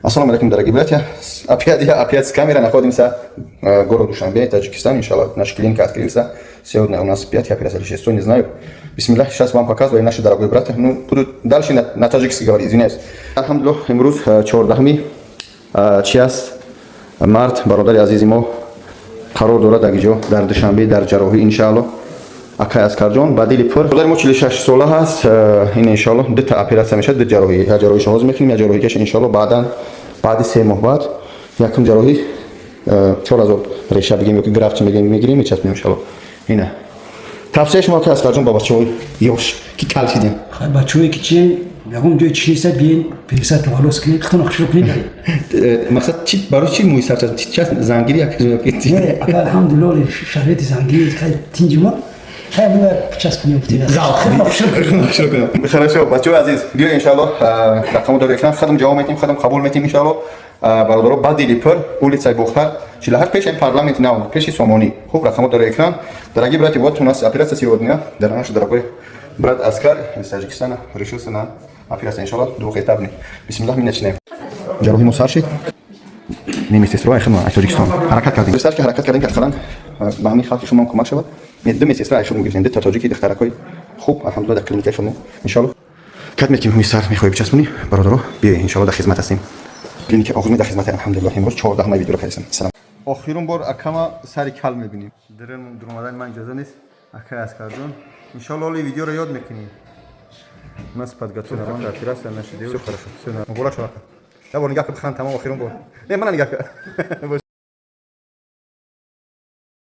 Ассалому алейкум, дорогие братья. Опять с камерой находимся в городе Душанбе, Таджикистан. Иншаллах, наш клиник открылся. Сегодня у нас 5 операций, или 6, не знаю. Бисмилlah, сейчас вам показываю, наши дорогие братья. Ну, буду дальше на таджикски говорить, извиняюсь. Алхамдулилlah, имруз, 14 час, март, бародари азизимо, қарор дорад агиҷо, дар Душанбе, дар ҷарроҳӣ, иншаллах. Акай Аскарҷон, бадили пур. Бародари мо 46 сола ҳаст. Ин иншаллах ду та операция мешавад, ду ҷарроҳӣ. Я ҷарроҳиша ҳозир мекунем, я ҷарроҳикаш иншаллах баъди 3 моҳ баъд якум ҷарроҳӣ 4000 реша бигем ёки графчи мегирем, мечаспем иншаллах. Ина. Тавсия шумо Акай Аскарҷон ба бачаҳои ёш ки калшидем. Хай бачаҳое ки чи ягон ҷои чиниса биен, пирса таваллус кунем, хатон ахшур кунем. Мақсад чи барои чи муйсар шад? Чи зангири як Не, алҳамдулиллоҳ шароити зангири хай тинҷима. Хай муна часпунем птина. Хорошо, бачаҳои азиз, биё иншаллох рақаму дорем, хадам ҷавоб метем, хадам қабул метем иншаллох. Бародаро Бадили пур, улицаи Бухтар, 48 пеши парламенти нав, пеши Сомонӣ. Хуб, рақаму дорем экран. Дорогие братья, вот у нас операция сегодня. Наш дорогой брат Аскар из Таджикистана решился на операцию, иншаллах, двухэтапный. Бисмиллах, мы начинаем. Ҷарроҳи мо сар шид. Медсестро айхно аз Таҷикистон ҳаракат кардем. Представьте, ҳаракат кардем ки аксаран ба ҳамаи халқи шумо кӯмак шавад. Ду медсестра айшон гирифтем, ду таҷики духтаракҳои хуб, алҳамдулилла дар клиникаи шумо иншаллох. Кат мекунем ҳамаи сар мехоҳӣ бичаспонӣ, бародаро, биёед иншаллох дар хизмат ҳастем. Клиника Оғилми дар хизмат алҳамдулилла. Имрӯз 14 видеоро кардем. Салом. Охирун бор акама сари кал мебинем. Дар омадан ман иҷоза нест. Акай Аскарҷон. Иншаллох оли видеоро ёд мекунем. У нас подготовка к операции нашей девушки. Всё хорошо. Всё нормально. Муборак шо. Я бор нигах кан тамом охирун бор. Не, мана нигах.